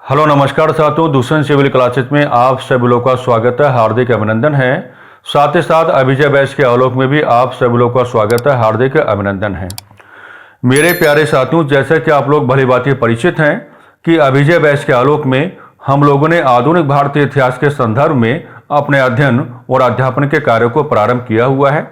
Hello नमस्कार साथियों, दूसरे सिविल क्लासेस में आप सभी लोगों का स्वागत है, हार्दिक अभिनंदन है। साथ ही साथ अभिजय बैच के आलोक में भी आप सभी लोगों का स्वागत है, हार्दिक अभिनंदन है। मेरे प्यारे साथियों, जैसे कि आप लोग भली भांति परिचित हैं कि अभिजय बैच के आलोक में हम लोगों ने आधुनिक भारतीय इतिहास के संदर्भ में अपने अध्ययन और अध्यापन के कार्यों को प्रारंभ किया हुआ है।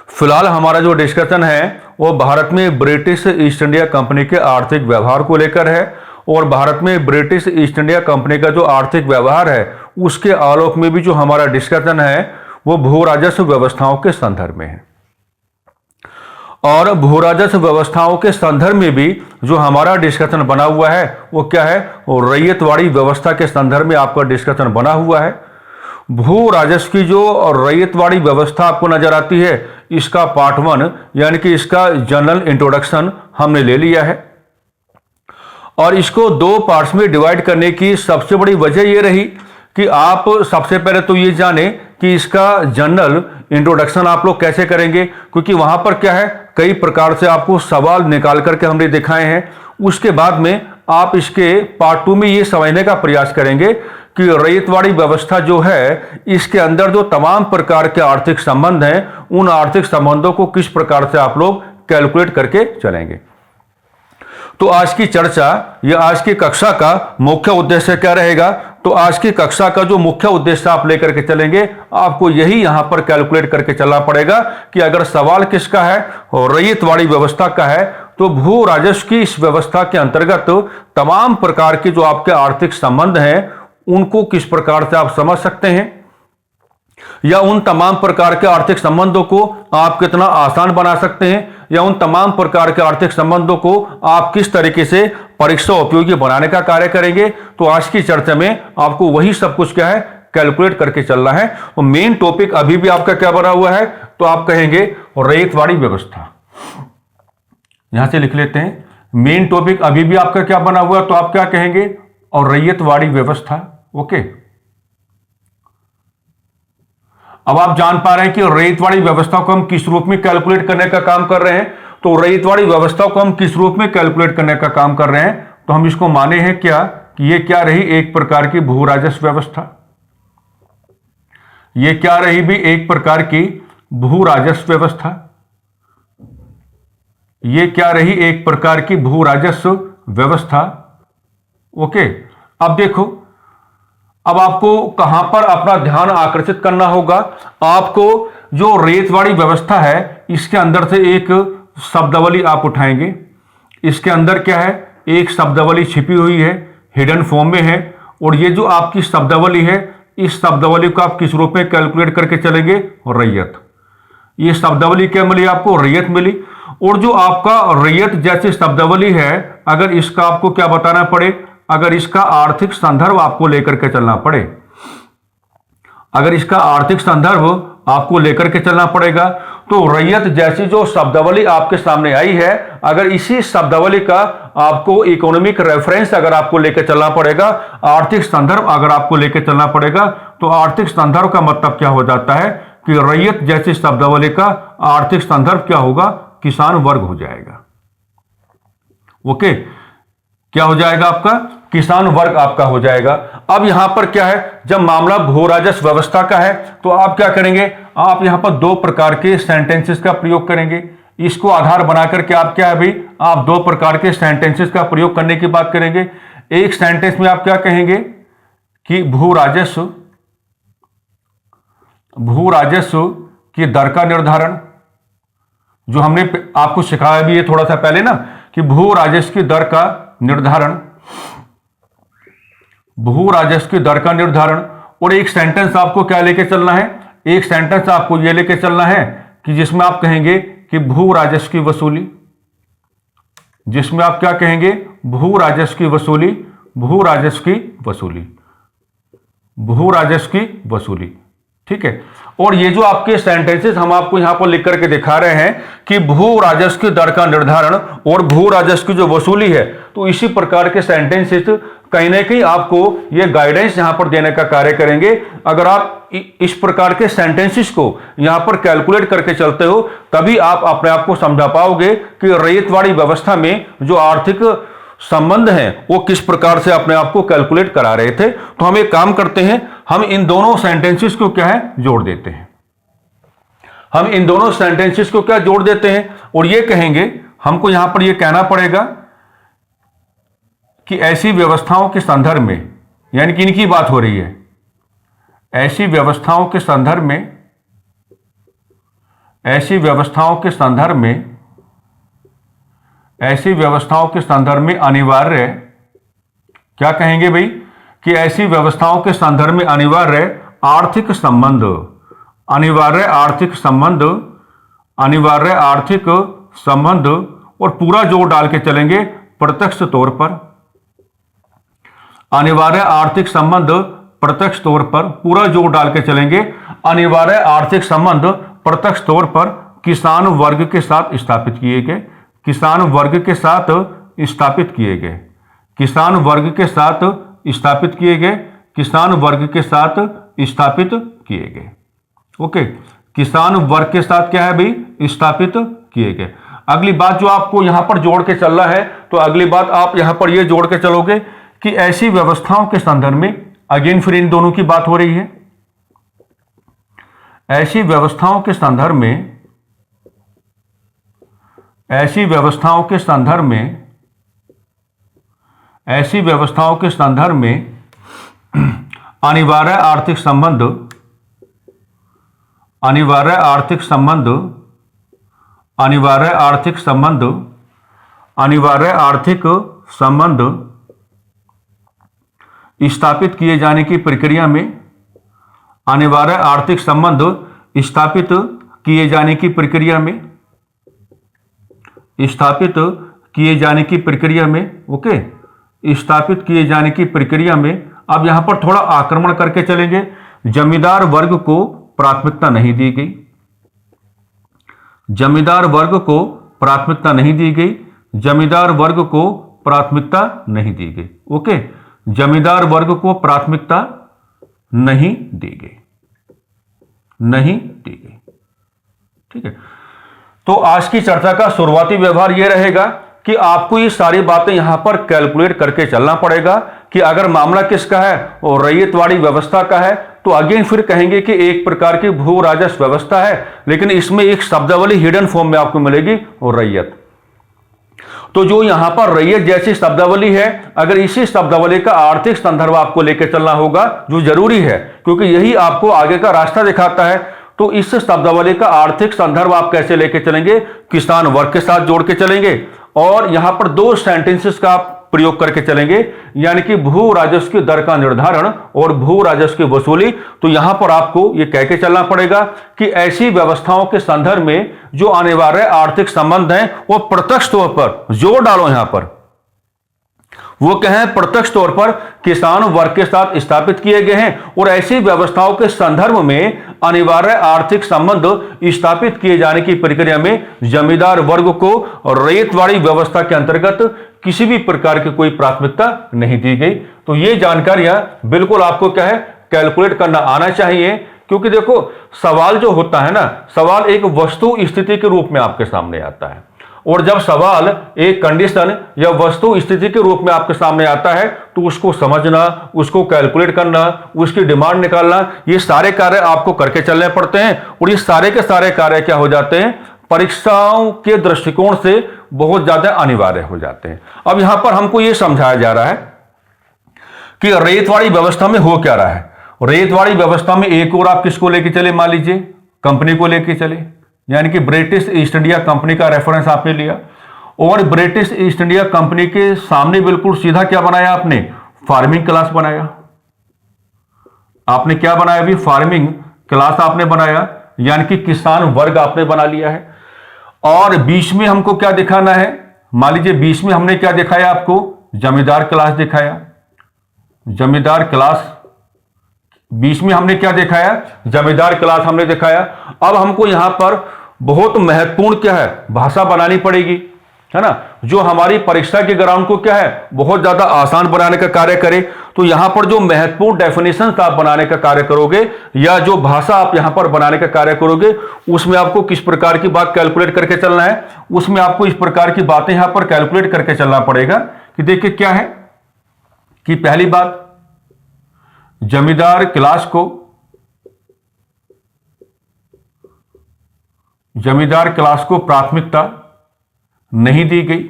फिलहाल हमारा जो डिस्कशन है वो भारत में ब्रिटिश ईस्ट इंडिया कंपनी के आर्थिक व्यवहार को लेकर है और भारत में ब्रिटिश ईस्ट इंडिया कंपनी का जो आर्थिक व्यवहार है उसके आलोक में भी जो हमारा डिस्कशन है वो भू राजस्व व्यवस्थाओं के संदर्भ में है। और भू राजस्व व्यवस्थाओं के संदर्भ में भी जो हमारा डिस्कशन बना हुआ है वो क्या है, वो रैयतवाड़ी व्यवस्था के संदर्भ में आपका डिस्कशन बना हुआ है। भू राजस्व की जो रैयतवाड़ी व्यवस्था आपको नजर आती है, इसका पार्ट 1 यानी कि इसका जनरल इंट्रोडक्शन हमने ले लिया है और इसको 2 पार्ट्स में डिवाइड करने की सबसे बड़ी वजह यह रही कि आप सबसे पहले तो ये जाने कि इसका जनरल इंट्रोडक्शन आप लोग कैसे करेंगे, क्योंकि वहां पर क्या है कई प्रकार से आपको सवाल निकाल करके हमने दिखाए हैं। उसके बाद में आप इसके पार्ट 2 में ये समझने का प्रयास करेंगे कि रैयतवाड़ी व्यवस्था जो है इसके अंदर जो तमाम प्रकार के आर्थिक संबंध हैं उन आर्थिक संबंधों को किस प्रकार से आप लोग कैलकुलेट करके चलेंगे। तो आज की चर्चा या आज की कक्षा का मुख्य उद्देश्य क्या रहेगा, तो आज की कक्षा का जो मुख्य उद्देश्य आप लेकर के चलेंगे, आपको यही यहां पर कैलकुलेट करके चलना पड़ेगा कि अगर सवाल किसका है और रैयतवाड़ी व्यवस्था का है तो भू राजस्व की इस व्यवस्था के अंतर्गत तमाम प्रकार के जो आपके आर्थिक संबंध हैं उनको किस प्रकार से आप समझ सकते हैं या उन तमाम प्रकार के आर्थिक संबंधों को आप कितना आसान बना सकते हैं या उन तमाम प्रकार के आर्थिक संबंधों को आप किस तरीके से परीक्षा उपयोगी बनाने का कार्य करेंगे। तो आज की चर्चा में आपको वही सब कुछ क्या है कैलकुलेट करके चलना है। और मेन टॉपिक अभी भी आपका क्या बना हुआ है, तो आप कहेंगे रैयतवाड़ी व्यवस्था। यहां से लिख लेते हैं, मेन टॉपिक अभी भी आपका क्या बना हुआ है, तो आप क्या कहेंगे और रैयतवाड़ी व्यवस्था। ओके, अब आप जान पा रहे हैं कि रैयतवाड़ी व्यवस्था को हम किस रूप में कैलकुलेट करने का काम कर रहे हैं। तो रैयतवाड़ी व्यवस्था को हम किस रूप में कैलकुलेट करने का काम कर रहे हैं, तो हम इसको माने हैं क्या कि ये क्या रही एक प्रकार की भू राजस्व व्यवस्था। ये क्या रही भी एक प्रकार की भू राजस्व व्यवस्था। ये क्या रही एक प्रकार की भू राजस्व व्यवस्था। ओके, अब देखो, अब आपको कहां पर अपना ध्यान आकर्षित करना होगा। आपको जो रैयतवाड़ी व्यवस्था है इसके अंदर से एक शब्दावली आप उठाएंगे। इसके अंदर क्या है, एक शब्दावली छिपी हुई है, हिडन फॉर्म में है। और ये जो आपकी शब्दावली है इस शब्दावली को आप किस रूप में कैलकुलेट करके चलेंगे, रैयत। ये शब्दावली क्या मिली आपको, रैयत मिली। और जो आपका रैयत जैसी शब्दावली है, अगर इसका आपको क्या बताना पड़े, अगर इसका आर्थिक संदर्भ आपको लेकर के चलना पड़े, अगर इसका आर्थिक संदर्भ आपको लेकर के चलना पड़ेगा, तो रैयत जैसी जो शब्दावली आपके सामने आई है, अगर इसी शब्दावली का आपको इकोनॉमिक रेफरेंस अगर आपको लेकर चलना पड़ेगा, आर्थिक संदर्भ अगर आपको लेकर चलना पड़ेगा, तो आर्थिक संदर्भ का मतलब क्या हो जाता है कि रैयत जैसी शब्दावली का आर्थिक संदर्भ क्या होगा, किसान वर्ग हो जाएगा। ओके, क्या हो जाएगा आपका, किसान वर्ग आपका हो जाएगा। अब यहां पर क्या है, जब मामला भू राजस्व व्यवस्था का है तो आप क्या करेंगे, आप यहां पर 2 प्रकार के सेंटेंसेस का प्रयोग करेंगे। इसको आधार बनाकर के आप क्या है भाई, आप 2 प्रकार के सेंटेंसेस का प्रयोग करने की बात करेंगे। एक सेंटेंस में आप क्या कहेंगे कि भू राजस्व की दर का निर्धारण, जो हमने आपको सिखाया भी है थोड़ा सा पहले ना, कि भू राजस्व की दर का निर्धारण, भू राजस्व की दर का निर्धारण। और एक सेंटेंस आपको क्या लेके चलना है, एक सेंटेंस आपको यह लेके चलना है कि जिसमें आप कहेंगे कि भू राजस्व की वसूली, जिसमें आप क्या कहेंगे, भू राजस्व की वसूली, भू राजस्व की वसूली, भू राजस्व की वसूली। ठीक है, और ये जो आपके सेंटेंसेस हम आपको यहां पर लिख करके दिखा रहे हैं कि भू राजस्व की दर का निर्धारण और भू राजस्व की जो वसूली है, तो इसी प्रकार के सेंटेंसेस कहीं ना कहीं आपको ये गाइडेंस यहां पर देने का कार्य करेंगे। अगर आप इस प्रकार के सेंटेंसेस को यहां पर कैलकुलेट करके चलते हो, तभी आप अपने आप को समझा पाओगे कि रैयतवाड़ी व्यवस्था में जो आर्थिक संबंध हैं वो किस प्रकार से अपने आप को कैलकुलेट करा रहे थे। तो हम एक काम करते हैं, हम इन दोनों सेंटेंसेस को क्या है जोड़ देते हैं। हम इन दोनों सेंटेंसेस को क्या जोड़ देते हैं और ये कहेंगे, हमको यहां पर ये कहना पड़ेगा कि ऐसी व्यवस्थाओं के संदर्भ में, यानी कि इनकी बात हो रही है, ऐसी व्यवस्थाओं के संदर्भ में, ऐसी व्यवस्थाओं के संदर्भ में, ऐसी व्यवस्थाओं के संदर्भ में अनिवार्य, क्या कहेंगे भाई कि ऐसी व्यवस्थाओं के संदर्भ में अनिवार्य आर्थिक संबंध, अनिवार्य आर्थिक संबंध, अनिवार्य आर्थिक संबंध, और पूरा जोड़ डाल के चलेंगे प्रत्यक्ष तौर पर, अनिवार्य आर्थिक संबंध प्रत्यक्ष तौर पर, पूरा जोड़ डाल के चलेंगे अनिवार्य आर्थिक संबंध प्रत्यक्ष तौर पर किसान वर्ग के साथ स्थापित किए गए, किसान वर्ग के साथ स्थापित किए गए, किसान वर्ग के साथ स्थापित किए गए, किसान वर्ग के साथ स्थापित किए गए। ओके, किसान वर्ग के साथ क्या है भाई स्थापित किए गए। अगली बात जो आपको यहां पर जोड़ के चलना है, तो अगली बात आप यहां पर ये जोड़ के चलोगे कि ऐसी व्यवस्थाओं के संदर्भ में, अगेन फिर इन दोनों की बात हो रही है, ऐसी व्यवस्थाओं के संदर्भ में, ऐसी व्यवस्थाओं के संदर्भ में, ऐसी व्यवस्थाओं के संदर्भ में अनिवार्य आर्थिक संबंध, अनिवार्य आर्थिक संबंध, अनिवार्य आर्थिक संबंध, अनिवार्य आर्थिक संबंध स्थापित किए जाने की प्रक्रिया में, अनिवार्य आर्थिक संबंध स्थापित किए जाने की प्रक्रिया में, स्थापित किए जाने की प्रक्रिया में, ओके, स्थापित किए जाने की प्रक्रिया में। अब यहां पर थोड़ा आक्रमण करके चलेंगे, जमींदार वर्ग को प्राथमिकता नहीं दी गई, जमींदार वर्ग को प्राथमिकता नहीं दी गई, जमींदार वर्ग को प्राथमिकता नहीं दी गई। ओके, जमींदार वर्ग को प्राथमिकता नहीं दी गई, नहीं दी गई। ठीक है, तो आज की चर्चा का शुरुआती व्यवहार यह रहेगा कि आपको ये सारी बातें यहां पर कैलकुलेट करके चलना पड़ेगा कि अगर मामला किसका है और रैयतवाड़ी व्यवस्था का है, तो अगेन फिर कहेंगे कि एक प्रकार की भू राजस्व व्यवस्था है, लेकिन इसमें एक शब्दावली हिडन फॉर्म में आपको मिलेगी और रैयत। तो जो यहां पर रैयत जैसी शब्दावली है, अगर इसी शब्दावली का आर्थिक संदर्भ आपको लेकर चलना होगा, जो जरूरी है क्योंकि यही आपको आगे का रास्ता दिखाता है, तो इस शब्दावली का आर्थिक संदर्भ आप कैसे लेके चलेंगे, किसान वर्ग के साथ जोड़ के चलेंगे और यहां पर दो सेंटेंसेस का प्रयोग करके चलेंगे, यानी कि भू राजस्व की दर का निर्धारण और भू राजस्व की वसूली। तो यहां पर आपको यह कह के चलना पड़ेगा कि ऐसी व्यवस्थाओं के संदर्भ में जो अनिवार्य आर्थिक संबंध हैं वो प्रत्यक्ष तौर पर, जोड़ डालो यहां पर, वो क्या है प्रत्यक्ष तौर पर किसान वर्ग के साथ स्थापित किए गए हैं और ऐसी व्यवस्थाओं के संदर्भ में अनिवार्य आर्थिक संबंध स्थापित किए जाने की प्रक्रिया में जमींदार वर्ग को रैयतवाड़ी व्यवस्था के अंतर्गत किसी भी प्रकार की कोई प्राथमिकता नहीं दी गई। तो ये जानकारियां बिल्कुल आपको क्या है कैलकुलेट करना आना चाहिए, क्योंकि देखो सवाल जो होता है ना, सवाल एक वस्तु स्थिति के रूप में आपके सामने आता है, और जब सवाल एक कंडीशन या वस्तु स्थिति के रूप में आपके सामने आता है तो उसको समझना, उसको कैलकुलेट करना, उसकी डिमांड निकालना, ये सारे कार्य आपको करके चलने पड़ते हैं और ये सारे के सारे कार्य क्या हो जाते हैं, परीक्षाओं के दृष्टिकोण से बहुत ज्यादा अनिवार्य हो जाते हैं। अब यहां पर हमको ये समझाया जा रहा है कि रैयतवाड़ी व्यवस्था में हो क्या रहा है। रैयतवाड़ी व्यवस्था में एक और आप किसको लेके चले, मान लीजिए कंपनी को लेके चले, यानी कि ब्रिटिश ईस्ट इंडिया कंपनी का रेफरेंस आपने लिया और ब्रिटिश ईस्ट इंडिया कंपनी के सामने बिल्कुल सीधा क्या बनाया आपने, फार्मिंग क्लास बनाया। आपने क्या बनाया अभी, फार्मिंग क्लास आपने बनाया, यानी कि किसान वर्ग आपने बना लिया है। और बीच में हमको क्या दिखाना है, मान लीजिए बीच में हमने क्या दिखाया आपको, जमींदार क्लास दिखाया, जमींदार क्लास, बीच में हमने क्या दिखाया, जमींदार क्लास हमने दिखाया। अब हमको यहां पर बहुत महत्वपूर्ण क्या है, भाषा बनानी पड़ेगी, है ना, जो हमारी परीक्षा के ग्राउंड को क्या है बहुत ज्यादा आसान बनाने का कार्य करे। तो यहां पर जो महत्वपूर्ण डेफिनेशन आप बनाने का कार्य करोगे या जो भाषा आप यहां पर बनाने का कार्य करोगे, उसमें आपको किस प्रकार की बात कैलकुलेट करके चलना है, उसमें आपको इस प्रकार की बातें यहां पर कैलकुलेट करके चलना पड़ेगा कि देखिए क्या है कि पहली बात, जमींदार क्लास को प्राथमिकता नहीं दी गई।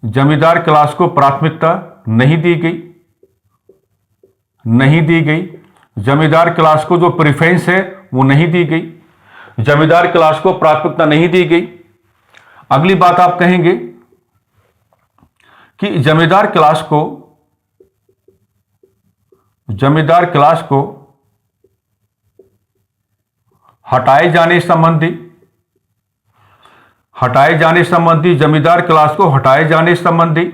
जमींदार क्लास को प्राथमिकता नहीं दी गई। जमींदार क्लास को जो प्रेफरेंस है वो नहीं दी गई। जमींदार क्लास को प्राथमिकता नहीं दी गई। अगली बात आप कहेंगे कि जमींदार क्लास को हटाए जाने संबंधी, जमींदार क्लास को हटाए जाने संबंधी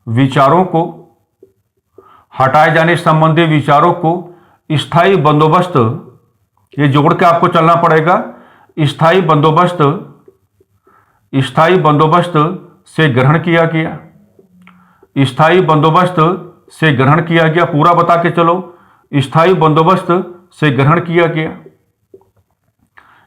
विचारों को स्थायी बंदोबस्त, ये जोड़ के आपको चलना पड़ेगा, स्थायी बंदोबस्त से ग्रहण किया गया। स्थायी बंदोबस्त से ग्रहण किया गया, पूरा बता के चलो। स्थायी बंदोबस्त से ग्रहण किया गया।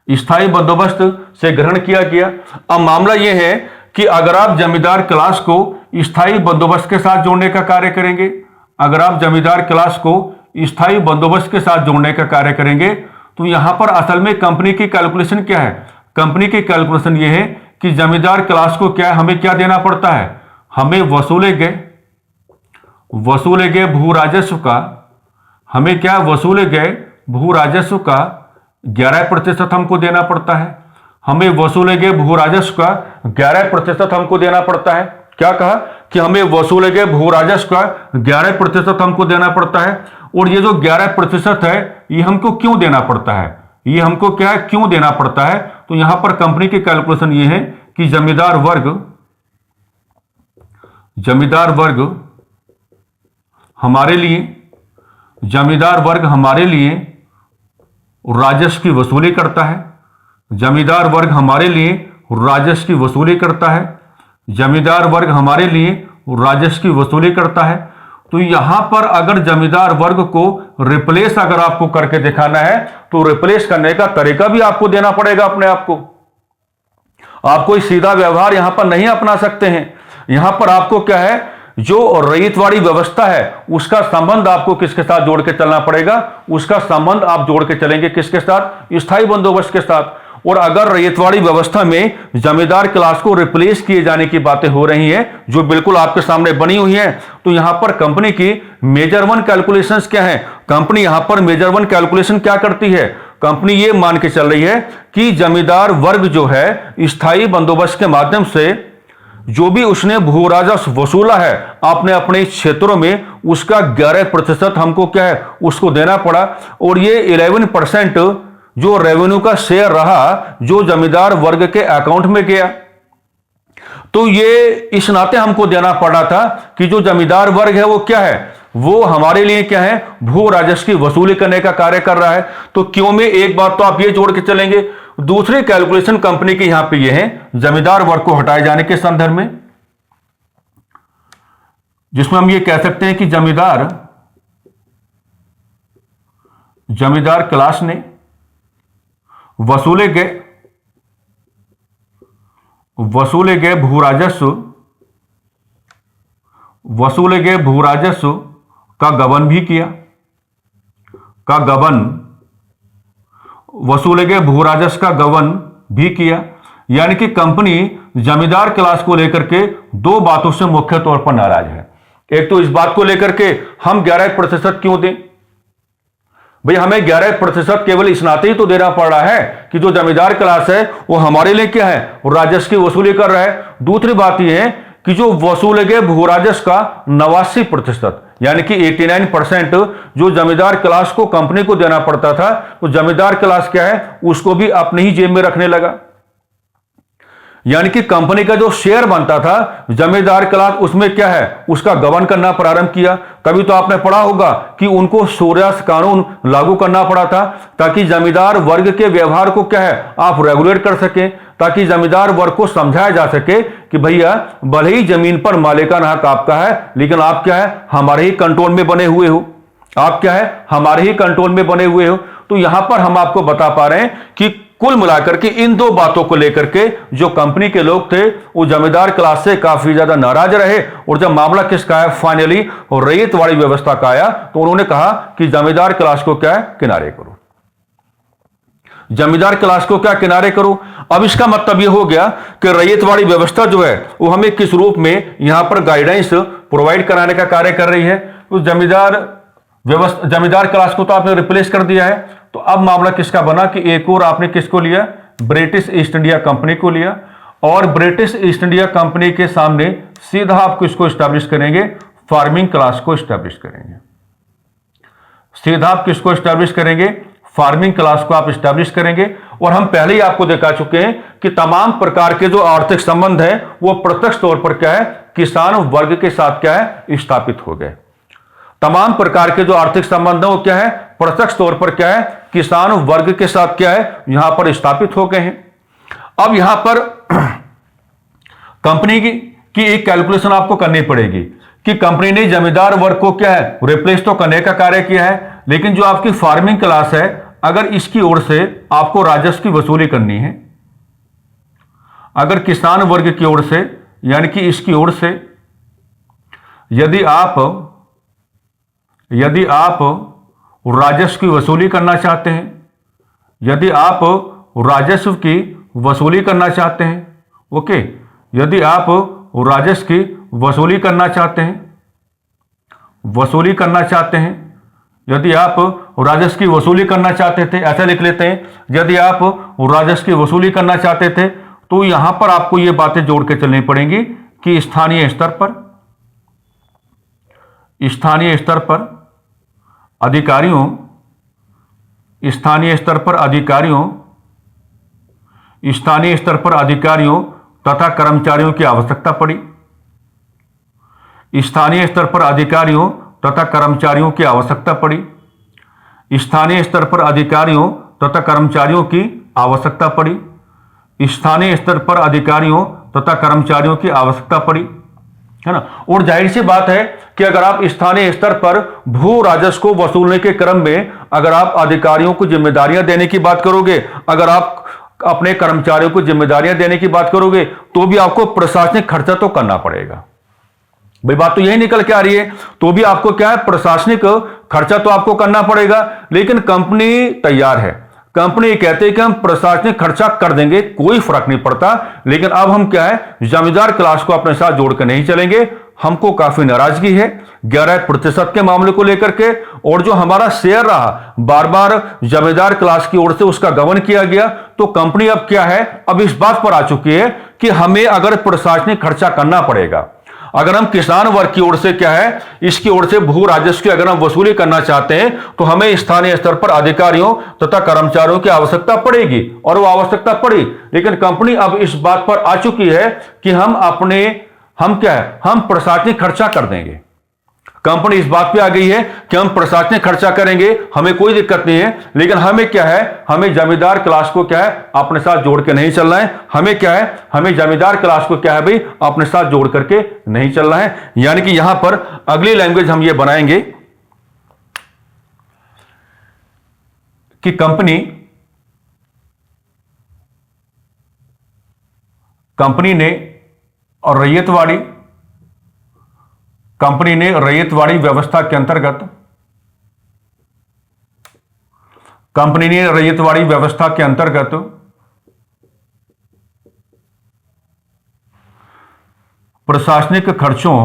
स्थायी बंदोबस्त से ग्रहण किया गया। अब मामला यह है कि अगर आप जमींदार क्लास को स्थायी बंदोबस्त के साथ जोड़ने का कार्य करेंगे, अगर आप जमींदार क्लास को स्थायी बंदोबस्त के साथ जोड़ने का कार्य करेंगे, तो यहां पर असल में कंपनी की कैलकुलेशन क्या है? कंपनी की कैलकुलेशन यह है कि जमींदार क्लास को क्या, हमें क्या देना पड़ता है? हमें वसूले गए भू राजस्व का, हमें क्या वसूले गए भू राजस्व का 11% हमको देना पड़ता है। हमें वसूले गए भू राजस्व का 11% हमको देना पड़ता है। क्या कहा कि हमें वसूले गए भू राजस्व का 11% हमको देना पड़ता है। और ये जो 11% है, ये हमको क्यों देना पड़ता है? ये हमको क्या है, क्यों देना पड़ता है? तो यहां पर कंपनी की कैलकुलेशन ये है कि जमींदार वर्ग हमारे लिए राजस्व की वसूली करता है। जमींदार वर्ग हमारे लिए राजस्व की वसूली करता है। जमींदार वर्ग हमारे लिए राजस्व की वसूली करता है। तो यहां पर अगर जमींदार वर्ग को रिप्लेस अगर आपको करके दिखाना है, तो रिप्लेस करने का तरीका भी आपको देना पड़ेगा अपने आप को। आप कोई सीधा व्यवहार यहां पर नहीं अपना सकते हैं। यहां पर आपको क्या है, जो रैयतवाड़ी व्यवस्था है उसका संबंध आपको किसके साथ जोड़ के चलना पड़ेगा? उसका संबंध आप जोड़ के चलेंगे किसके साथ? स्थायी बंदोबस्त के साथ। और अगर रैयतवाड़ी व्यवस्था में जमींदार क्लास को रिप्लेस किए जाने की बातें हो रही हैं, जो बिल्कुल आपके सामने बनी हुई हैं, तो यहां पर कंपनी की मेजर वन कैलकुलेशंस क्या है? कंपनी यहां पर मेजर वन कैलकुलेशन क्या करती है? कंपनी ये मान के चल रही है कि जमींदार वर्ग जो है स्थायी बंदोबस्त के माध्यम से जो भी उसने भू राजस्व वसूला है आपने अपने क्षेत्रों में, उसका 11% हमको क्या है, उसको देना पड़ा। और ये 11% जो रेवेन्यू का शेयर रहा, जो जमींदार वर्ग के अकाउंट में गया, तो ये इस नाते हमको देना पड़ा था कि जो जमींदार वर्ग है वो क्या है, वो हमारे लिए क्या है, भू राजस्व की वसूली करने का कार्य कर रहा है। तो क्यों में एक बात तो आप ये जोड़ के चलेंगे। दूसरी कैलकुलेशन कंपनी की यहां पे ये है जमींदार वर्ग को हटाए जाने के संदर्भ में, जिसमें हम ये कह सकते हैं कि जमींदार क्लास ने वसूले गए भू राजस्व का गबन भी किया, वसूले गए भू राजस्व का गबन भी किया। यानी कि कंपनी जमींदार क्लास को लेकर के दो बातों से मुख्य तौर पर नाराज है। एक तो इस बात को लेकर के हम 11% क्यों दें भाई, हमें 11% केवल इस नाते ही तो देना पड़ रहा है कि जो जमींदार क्लास है वो हमारे लिए क्या है, वो राजस्व की वसूली कर रहा है। दूसरी बात यह है कि जो वसूले गए भू राजस्व का 89%, यानी कि 89% जो जमींदार क्लास को कंपनी को देना पड़ता था, तो जमींदार क्लास क्या है, उसको भी अपने ही जेब में रखने लगा। यानी कि कंपनी का जो शेयर बनता था जमींदार क्लास, उसमें क्या है, उसका गबन करना प्रारंभ किया। तभी तो आपने पढ़ा होगा कि उनको सूर्यास्त कानून लागू करना पड़ा था, ताकि जमींदार वर्ग के व्यवहार को क्या है, आप रेगुलेट कर सके, ताकि जमींदार वर्ग को समझाया जा सके कि भैया भले ही जमीन पर मालिकाना हक आपका है, लेकिन आप क्या है, हमारे ही कंट्रोल में बने हुए हो, आप क्या है, हमारे ही कंट्रोल में बने हुए हो। तो यहां पर हम आपको बता पा रहे हैं कि कुल मिलाकर के इन दो बातों को लेकर के जो कंपनी के लोग थे वो जमींदार क्लास से काफी ज्यादा नाराज रहे। और जब मामला किसका है, फाइनली और रैयतवाड़ी व्यवस्था का आया, तो उन्होंने कहा कि जमींदार क्लास को क्या है, किनारे करो, जमींदार क्लास को क्या किनारे करो। अब इसका मतलब यह हो गया कि रैयतवाड़ी व्यवस्था जो है वो हमें किस रूप में यहां पर गाइडेंस प्रोवाइड कराने का कार्य कर रही है। तो जमींदार व्यवस्था, जमींदार क्लास को तो आपने रिप्लेस कर दिया है। तो अब मामला किसका बना कि एक और आपने किसको लिया, ब्रिटिश ईस्ट इंडिया कंपनी को लिया। और ब्रिटिश ईस्ट इंडिया कंपनी के सामने सीधा आप किसको स्टैब्लिश करेंगे, फार्मिंग क्लास को स्टैब्लिश करेंगे। सीधा आप किसको स्टैब्लिश करेंगे, फार्मिंग क्लास को आप स्टैब्लिश करेंगे। और हम पहले ही आपको दिखा चुके हैं कि तमाम प्रकार के जो आर्थिक संबंध है वो प्रत्यक्ष तौर पर क्या है, किसान वर्ग के साथ क्या है, स्थापित हो गए। तमाम प्रकार के जो आर्थिक संबंध है वो क्या है, प्रत्यक्ष तौर पर क्या है, किसान वर्ग के साथ क्या है, यहां पर स्थापित हो गए हैं। अब यहां पर कंपनी की एक कैलकुलेशन आपको करनी पड़ेगी कि कंपनी ने जमींदार वर्ग को क्या है, रिप्लेस तो करने का कार्य किया है, लेकिन जो आपकी फार्मिंग क्लास है अगर इसकी ओर से आपको राजस्व की वसूली करनी है, अगर किसान वर्ग की ओर से यानी कि इसकी ओर से यदि आप राजस्व की वसूली करना चाहते हैं, यदि आप राजस्व की वसूली करना चाहते हैं, ओके, यदि आप राजस्व की वसूली करना चाहते हैं, यदि आप राजस्व की वसूली करना चाहते थे, ऐसा लिख लेते हैं, यदि आप राजस्व की वसूली करना चाहते थे तो यहां पर आपको ये बातें जोड़ के चलनी पड़ेंगी कि स्थानीय स्तर पर अधिकारियों तथा कर्मचारियों की आवश्यकता पड़ी। स्थानीय स्तर पर अधिकारियों तथा कर्मचारियों की आवश्यकता पड़ी। स्थानीय स्तर पर अधिकारियों तथा कर्मचारियों की आवश्यकता पड़ी। स्थानीय स्तर पर अधिकारियों तथा कर्मचारियों की आवश्यकता पड़ी, है ना। और जाहिर सी बात है कि अगर आप स्थानीय स्तर पर भू राजस्व को वसूलने के क्रम में अगर आप अधिकारियों को जिम्मेदारियां देने की बात करोगे, अगर आप अपने कर्मचारियों को जिम्मेदारियां देने की बात करोगे, तो भी आपको प्रशासनिक खर्चा तो करना पड़ेगा। भाई बात तो यही निकल के आ रही है, तो भी आपको क्या है, प्रशासनिक खर्चा तो आपको करना पड़ेगा। लेकिन कंपनी तैयार है, कंपनी कहते हैं कि हम प्रशासनिक खर्चा कर देंगे, कोई फर्क नहीं पड़ता, लेकिन अब हम क्या है, जमींदार क्लास को अपने साथ जोड़कर नहीं चलेंगे। हमको काफी नाराजगी है 11% के मामले को लेकर के, और जो हमारा शेयर रहा बार बार जमींदार क्लास की ओर से उसका गबन किया गया। तो कंपनी अब क्या है, अब इस बात पर आ चुकी है कि हमें अगर प्रशासनिक खर्चा करना पड़ेगा, अगर हम किसान वर्ग की ओर से क्या है, इसकी ओर से भू राजस्व की अगर हम वसूली करना चाहते हैं, तो हमें स्थानीय स्तर पर अधिकारियों तथा कर्मचारियों की आवश्यकता पड़ेगी, और वो आवश्यकता पड़ी। लेकिन कंपनी अब इस बात पर आ चुकी है कि हम क्या है, हम प्रशासनिक खर्चा कर देंगे। कंपनी इस बात पे आ गई है कि हम प्रशासनिक खर्चा करेंगे, हमें कोई दिक्कत नहीं है, लेकिन हमें क्या है, हमें जमींदार क्लास को क्या है, अपने साथ जोड़ के नहीं चलना है। हमें क्या है, हमें जमींदार क्लास को क्या है भाई, अपने साथ जोड़ करके नहीं चलना है। यानी कि यहां पर अगली लैंग्वेज हम ये बनाएंगे कि कंपनी ने रैयतवाड़ी व्यवस्था के अंतर्गत प्रशासनिक खर्चों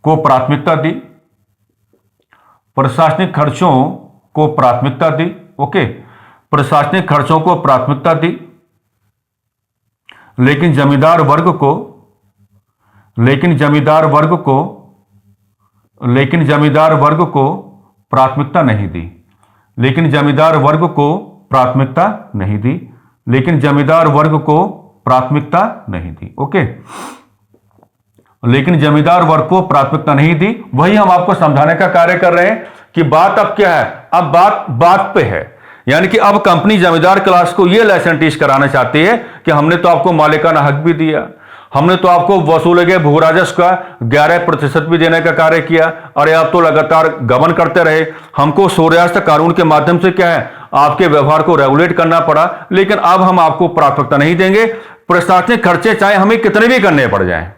को प्राथमिकता दी। प्रशासनिक खर्चों को प्राथमिकता दी, ओके, प्रशासनिक खर्चों को प्राथमिकता दी, लेकिन जमींदार वर्ग को प्राथमिकता नहीं दी। लेकिन जमींदार वर्ग को प्राथमिकता नहीं दी, ओके, लेकिन जमींदार वर्ग को प्राथमिकता नहीं दी। वही हम आपको समझाने का कार्य कर रहे हैं कि बात अब क्या है, अब बात पे है। यानी कि अब कंपनी जमींदार क्लास को यह लेसन टीच कराना चाहती है कि हमने तो आपको मालिकाना हक भी दिया, हमने तो आपको वसूले गए भू राजस्व का 11% भी देने का कार्य किया। अरे आप तो लगातार गबन करते रहे। हमको सूर्यास्त कानून के माध्यम से क्या है, आपके व्यवहार को रेगुलेट करना पड़ा, लेकिन अब हम आपको प्राथमिकता नहीं देंगे। प्रशासनिक खर्चे चाहे हमें कितने भी करने पड़ जाएं,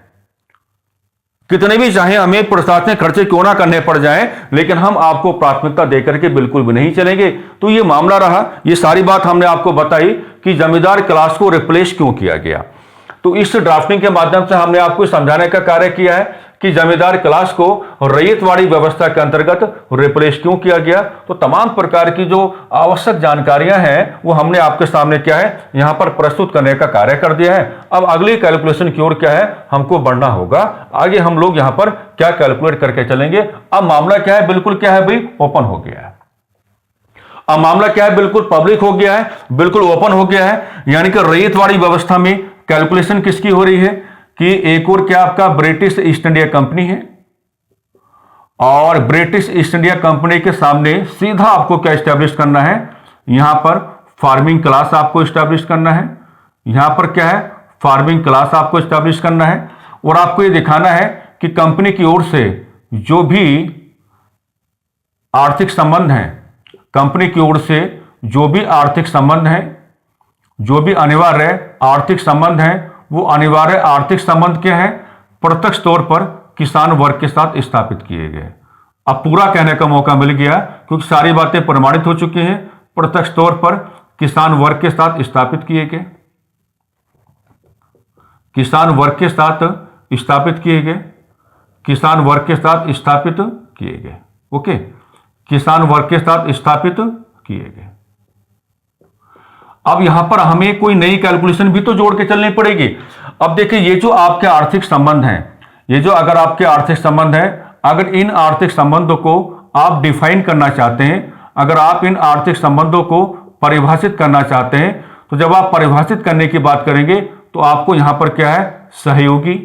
कितने भी चाहे हमें प्रशासनिक खर्चे क्यों ना करने पड़ जाएं, लेकिन हम आपको प्राथमिकता देकर के बिल्कुल भी नहीं चलेंगे। तो ये मामला रहा। ये सारी बात हमने आपको बताई कि जमींदार क्लास को रिप्लेस क्यों किया गया। तो इस ड्राफ्टिंग के माध्यम से हमने आपको समझाने का कार्य किया है कि जमींदार क्लास को रैयतवाड़ी व्यवस्था के अंतर्गत रिप्लेस क्यों किया गया। तो तमाम प्रकार की जो आवश्यक जानकारियां हैं वो हमने आपके सामने क्या है, यहां पर प्रस्तुत करने का कार्य कर दिया है। अब अगली कैलकुलेशन की ओर क्या है, हमको बढ़ना होगा। आगे हम लोग यहां पर क्या कैलकुलेट करके चलेंगे। अब मामला क्या है, बिल्कुल क्या है भाई, ओपन हो गया है। अब मामला क्या है, बिल्कुल पब्लिक हो गया है, बिल्कुल ओपन हो गया है। यानी कि रैयतवाड़ी व्यवस्था में कैलकुलेशन किसकी हो रही है कि एक और क्या आपका ब्रिटिश ईस्ट इंडिया कंपनी है, और ब्रिटिश ईस्ट इंडिया कंपनी के सामने सीधा आपको क्या स्टैब्लिश करना है, यहां पर फार्मिंग क्लास आपको स्टैब्लिश करना है। यहां पर क्या है, फार्मिंग क्लास आपको स्टैब्लिश करना है। और आपको यह दिखाना है कि कंपनी की ओर से जो भी आर्थिक संबंध है, कंपनी की ओर से जो भी आर्थिक संबंध है, जो भी अनिवार्य आर्थिक संबंध है, वो अनिवार्य आर्थिक संबंध क्या है, प्रत्यक्ष तौर पर किसान वर्ग के साथ स्थापित किए गए। अब पूरा कहने का मौका मिल गया क्योंकि सारी बातें प्रमाणित हो चुकी हैं। प्रत्यक्ष तौर पर किसान वर्ग के साथ स्थापित किए गए, किसान वर्ग के साथ स्थापित किए गए, किसान वर्ग के साथ स्थापित किए गए। ओके, किसान वर्ग के साथ स्थापित किए गए। अब यहां पर हमें कोई नई कैलकुलेशन भी तो जोड़ के चलनी पड़ेगी। अब देखिए, ये जो आपके आर्थिक संबंध हैं, ये जो अगर आपके आर्थिक संबंध है, अगर इन आर्थिक संबंधों को आप डिफाइन करना चाहते हैं, अगर आप इन आर्थिक संबंधों को परिभाषित करना चाहते हैं, तो जब आप परिभाषित करने की बात करेंगे तो आपको यहां पर क्या है, सहयोगी,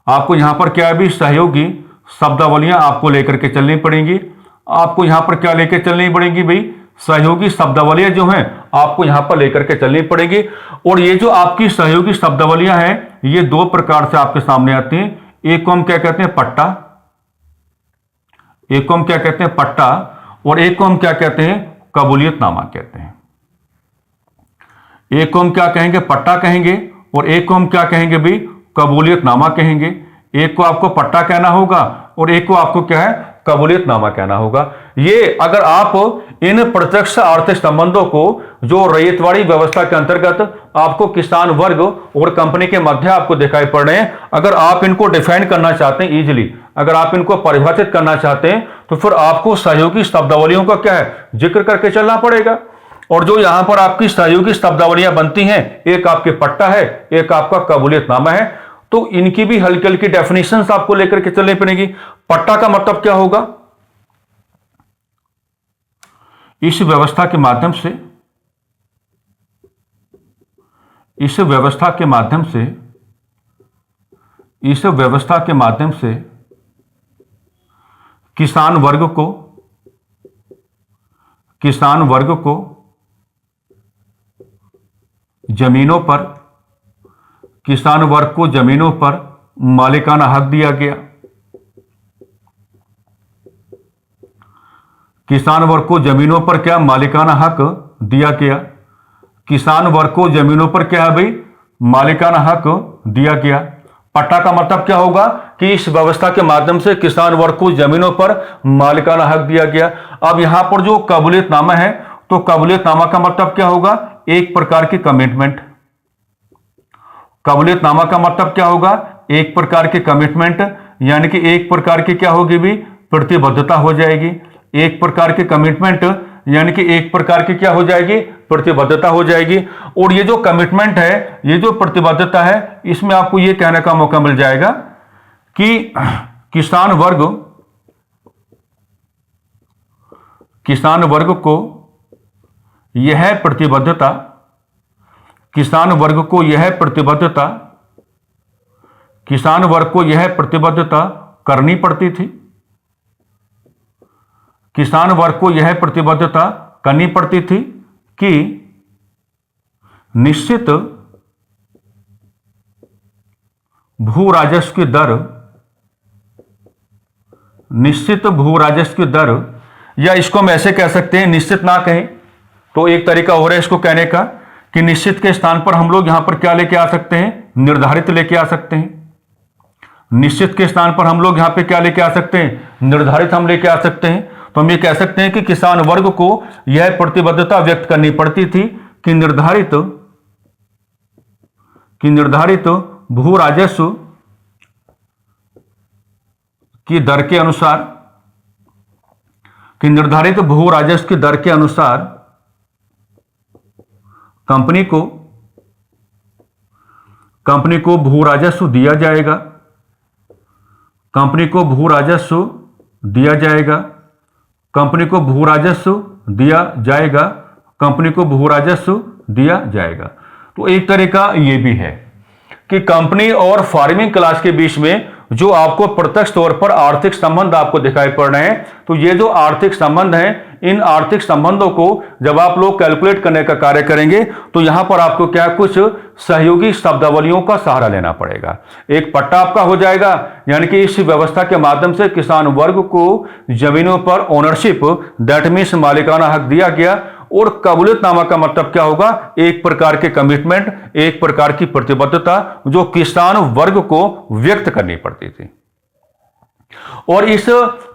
आपको यहां पर क्या है भी, सहयोगी शब्दावलियां आपको लेकर के चलनी पड़ेंगी। आपको यहां पर क्या लेकर चलनी पड़ेगी भाई, सहयोगी शब्दावलियां जो हैं आपको यहां पर लेकर के चलनी पड़ेगी। और ये जो आपकी सहयोगी शब्दावलियां हैं, ये दो प्रकार से आपके सामने आती हैं। एक को हम क्या कहते हैं, पट्टा, एक को हम क्या कहते हैं, पट्टा, और एक को हम क्या कहते हैं, कबूलियतनामा कहते हैं। एक को हम क्या कहेंगे, पट्टा कहेंगे, और एक को हम क्या कहेंगे भी, कबूलियतनामा कहेंगे। एक को आपको पट्टा कहना होगा और एक को आपको क्या है, कबूलियतनामा कहना होगा। ये अगर आप इन प्रत्यक्ष आर्थिक संबंधों को जो रैयतवाड़ी व्यवस्था के अंतर्गत आपको किसान वर्ग और कंपनी के मध्य आपको दिखाई पड़ रहे हैं, अगर आप इनको डिफाइन करना चाहते हैं इजीली, अगर आप इनको परिभाषित करना चाहते हैं, तो फिर आपको सहयोगी शब्दावलियों का क्या है, जिक्र करके चलना पड़ेगा। और जो यहां पर आपकी सहयोगी शब्दावलियां बनती हैं, एक आपके पट्टा है, एक आपका कबूलियतनामा है, तो इनकी भी हल्की हल्की डेफिनेशंस आपको लेकर के चलनी पड़ेगी। पट्टा का मतलब क्या होगा, इस व्यवस्था के माध्यम से, इस व्यवस्था के माध्यम से, इस व्यवस्था के माध्यम से किसान वर्ग को, किसान वर्ग को जमीनों पर, किसान वर्ग को जमीनों पर मालिकाना हक दिया गया। किसान वर्ग को जमीनों पर क्या मालिकाना हक दिया गया। किसान वर्ग को जमीनों पर क्या है भाई, मालिकाना हक दिया गया। पट्टा का मतलब क्या होगा कि इस व्यवस्था के माध्यम से किसान वर्ग को जमीनों पर मालिकाना हक दिया गया। अब यहां पर जो कबूलियतनामा है, तो कबूलियतनामा का मतलब क्या होगा, एक प्रकार की कमिटमेंट। कबूलियतनामा का मतलब क्या होगा, एक प्रकार की कमिटमेंट, यानी कि एक प्रकार की क्या होगी भी, प्रतिबद्धता हो जाएगी। एक प्रकार की कमिटमेंट यानी कि एक प्रकार की क्या हो जाएगी, प्रतिबद्धता हो जाएगी। और ये जो कमिटमेंट है, ये जो प्रतिबद्धता है, इसमें आपको ये कहने का मौका मिल जाएगा कि किसान वर्ग को यह प्रतिबद्धता, किसान वर्ग को यह प्रतिबद्धता, किसान वर्ग को यह प्रतिबद्धता करनी पड़ती थी। किसान वर्ग को यह प्रतिबद्धता करनी पड़ती थी कि निश्चित भू राजस्व की दर, निश्चित भू राजस्व की दर, या इसको हम ऐसे कह सकते हैं, निश्चित ना कहें तो एक तरीका हो रहा है इसको कहने का कि निश्चित के स्थान पर हम लोग यहां पर क्या लेके आ सकते हैं, निर्धारित लेके आ सकते हैं। निश्चित के स्थान पर हम लोग यहां पे क्या लेके आ सकते हैं, निर्धारित हम लेके आ सकते हैं। तो हम ये कह सकते हैं कि किसान वर्ग को यह प्रतिबद्धता व्यक्त करनी पड़ती थी कि निर्धारित भू राजस्व की दर के अनुसार, कि निर्धारित भू राजस्व की दर के अनुसार कंपनी को भू राजस्व दिया जाएगा, कंपनी को भू राजस्व दिया जाएगा, कंपनी को भू राजस्व दिया जाएगा, कंपनी को भू राजस्व दिया जाएगा। तो एक तरीका ये भी है कि कंपनी और फार्मिंग क्लास के बीच में जो आपको प्रत्यक्ष तौर पर आर्थिक संबंध आपको दिखाई पड़ रहे हैं, तो ये जो आर्थिक संबंध हैं, इन आर्थिक संबंधों को जब आप लोग कैलकुलेट करने का कार्य करेंगे तो यहां पर आपको क्या कुछ सहयोगी शब्दावलियों का सहारा लेना पड़ेगा। एक पट्टा आपका हो जाएगा, यानी कि इस व्यवस्था के माध्यम से किसान वर्ग को जमीनों पर ओनरशिप, दैट मीन्स मालिकाना हक दिया गया, और कबूलियतनामा का मतलब क्या होगा, एक प्रकार के कमिटमेंट, एक प्रकार की प्रतिबद्धता जो किसान वर्ग को व्यक्त करनी पड़ती थी। और इस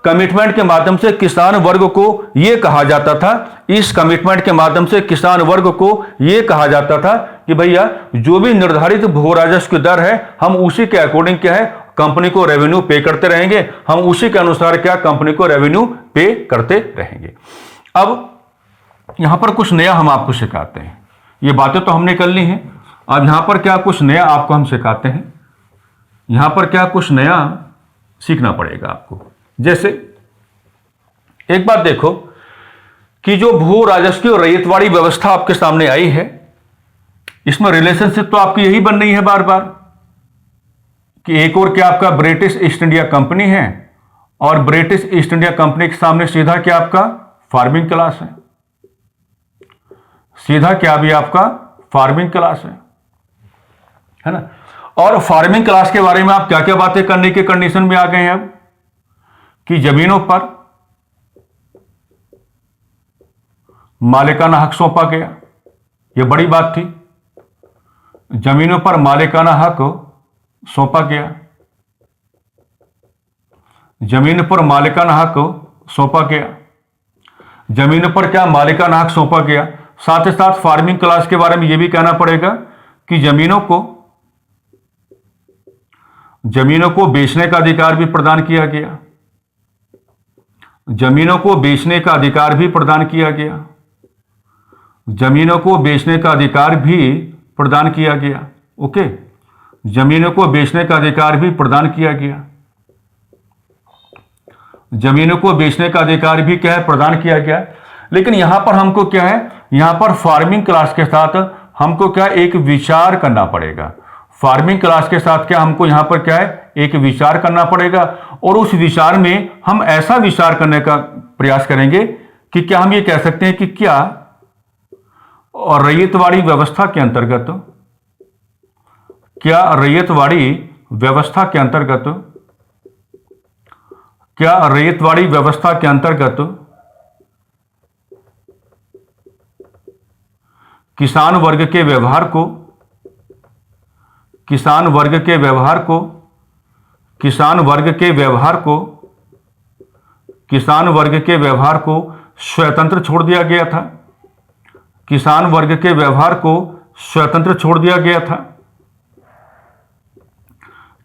कमिटमेंट के माध्यम से किसान वर्ग को यह कहा जाता था, इस कमिटमेंट के माध्यम से किसान वर्ग को यह कहा जाता था कि भैया जो भी निर्धारित भू राजस्व की दर है, हम उसी के अकॉर्डिंग क्या है, कंपनी को रेवेन्यू पे करते रहेंगे, हम उसी के अनुसार क्या कंपनी को रेवेन्यू पे करते रहेंगे। अब यहां पर कुछ नया हम आपको सिखाते हैं, ये बातें तो हमने कर ली हैं, अब यहां पर क्या कुछ नया आपको हम सिखाते हैं, यहां पर क्या कुछ नया सीखना पड़ेगा आपको। जैसे एक बात देखो कि जो भू राजस्व और रैयतवाड़ी व्यवस्था आपके सामने आई है, इसमें रिलेशनशिप तो आपकी यही बन रही है बार बार कि एक और क्या आपका ब्रिटिश ईस्ट इंडिया कंपनी है, और ब्रिटिश ईस्ट इंडिया कंपनी के सामने सीधा क्या आपका फार्मिंग क्लास सीधा क्या भी आपका फार्मिंग क्लास है ना। और फार्मिंग क्लास के बारे में आप क्या क्या बातें करने के कंडीशन में आ गए हैं अब, कि जमीनों पर मालिकाना हक सौंपा गया, यह बड़ी बात थी, जमीनों पर मालिकाना हक सौंपा गया, जमीन पर मालिकाना हक सौंपा गया, जमीन पर क्या मालिकाना हक सौंपा गया। साथ ही साथ फार्मिंग क्लास के बारे में यह भी कहना पड़ेगा कि जमीनों को बेचने का अधिकार भी प्रदान किया गया, जमीनों को बेचने का अधिकार भी प्रदान किया गया, जमीनों को बेचने का अधिकार भी प्रदान किया गया। ओके, जमीनों को बेचने का अधिकार भी प्रदान किया गया, जमीनों को बेचने का अधिकार भी क्या है, प्रदान किया गया। लेकिन यहां पर हमको क्या है, यहां पर फार्मिंग क्लास के साथ हमको क्या एक विचार करना पड़ेगा, फार्मिंग क्लास के साथ क्या हमको यहां पर क्या है एक विचार करना पड़ेगा, और उस विचार में हम ऐसा विचार करने का प्रयास करेंगे कि क्या हम ये कह सकते हैं कि क्या और रैयतवाड़ी व्यवस्था के अंतर्गत, क्या रैयतवाड़ी व्यवस्था के अंतर्गत, क्या रैयतवाड़ी व्यवस्था के अंतर्गत किसान वर्ग के व्यवहार को, किसान वर्ग के व्यवहार को, किसान वर्ग के व्यवहार को, किसान वर्ग के व्यवहार को स्वतंत्र छोड़ दिया गया था, किसान वर्ग के व्यवहार को स्वतंत्र छोड़ दिया गया था,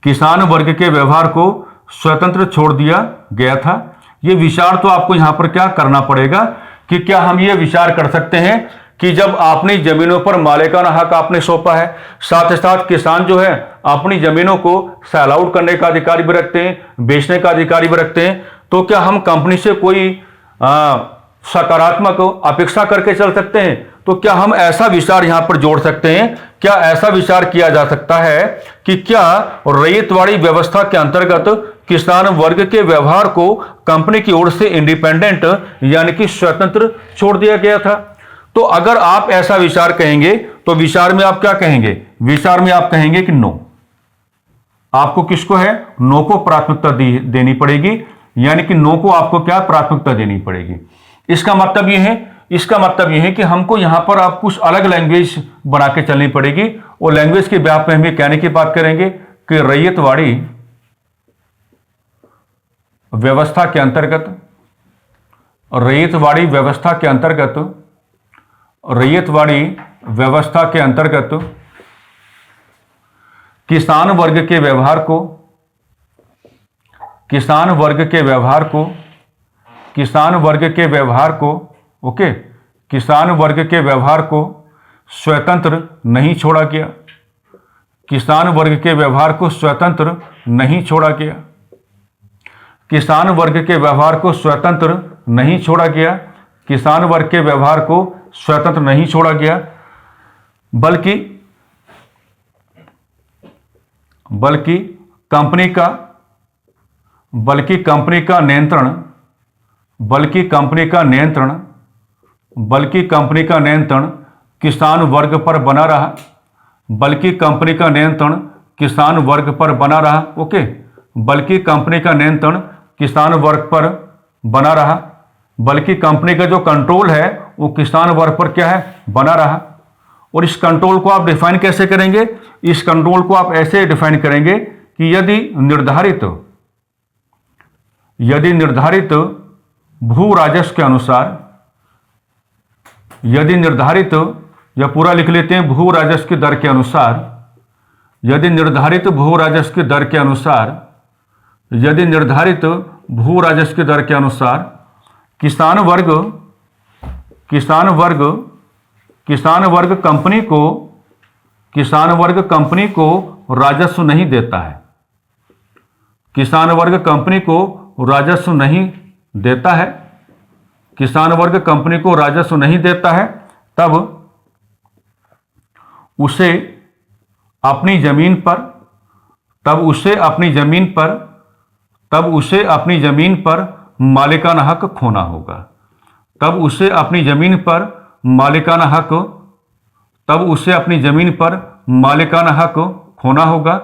किसान वर्ग के व्यवहार को स्वतंत्र छोड़ दिया गया था। यह विचार तो आपको यहां पर क्या करना पड़ेगा कि क्या हम ये विचार कर सकते हैं कि जब अपनी जमीनों पर मालिकाना हक आपने सौंपा है, साथ ही साथ किसान जो है अपनी जमीनों को सेल आउट करने का अधिकार भी रखते हैं, बेचने का अधिकार भी रखते हैं, तो क्या हम कंपनी से कोई सकारात्मक अपेक्षा करके चल सकते हैं? तो क्या हम ऐसा विचार यहां पर जोड़ सकते हैं, क्या ऐसा विचार किया जा सकता है कि क्या रैयतवाड़ी व्यवस्था के अंतर्गत किसान वर्ग के व्यवहार को कंपनी की ओर से इंडिपेंडेंट यानी कि स्वतंत्र छोड़ दिया गया था? तो अगर आप ऐसा विचार कहेंगे तो विचार में आप क्या कहेंगे, विचार में आप कहेंगे कि नो, आपको किसको है, नो को प्राथमिकता देनी पड़ेगी, यानी कि नो को आपको क्या प्राथमिकता देनी पड़ेगी। इसका मतलब यह है कि हमको यहां पर आप कुछ अलग लैंग्वेज बना के चलनी पड़ेगी, और लैंग्वेज के ब्याह पे हम ये कहने की बात करेंगे कि रैयतवाड़ी व्यवस्था के अंतर्गत किसान वर्ग के व्यवहार को स्वतंत्र नहीं छोड़ा गया। किसान वर्ग के व्यवहार को स्वतंत्र नहीं छोड़ा गया। किसान वर्ग के व्यवहार को स्वतंत्र नहीं छोड़ा गया। किसान वर्ग के व्यवहार को स्वतंत्र नहीं छोड़ा गया, बल्कि कंपनी का नियंत्रण किसान वर्ग पर बना रहा। बल्कि कंपनी का नियंत्रण किसान वर्ग पर बना रहा। ओके, बल्कि कंपनी का नियंत्रण किसान वर्ग पर बना रहा। बल्कि कंपनी का जो कंट्रोल है वो किसान वर्ग पर क्या है, बना रहा। और इस कंट्रोल को आप डिफाइन कैसे करेंगे? इस कंट्रोल को आप ऐसे डिफाइन करेंगे कि यदि निर्धारित भू राजस्व के अनुसार, यदि निर्धारित, या पूरा लिख लेते हैं, भू राजस्व की दर के अनुसार, यदि निर्धारित भू राजस्व की दर के अनुसार, यदि निर्धारित भू राजस्व की दर के अनुसार किसान वर्ग कंपनी को राजस्व नहीं देता है। किसान वर्ग कंपनी को राजस्व नहीं देता है। किसान वर्ग कंपनी को राजस्व नहीं देता है, तब उसे अपनी जमीन पर मालिकाना हक खोना होगा। तब उसे अपनी जमीन पर मालिकाना हक खोना होगा।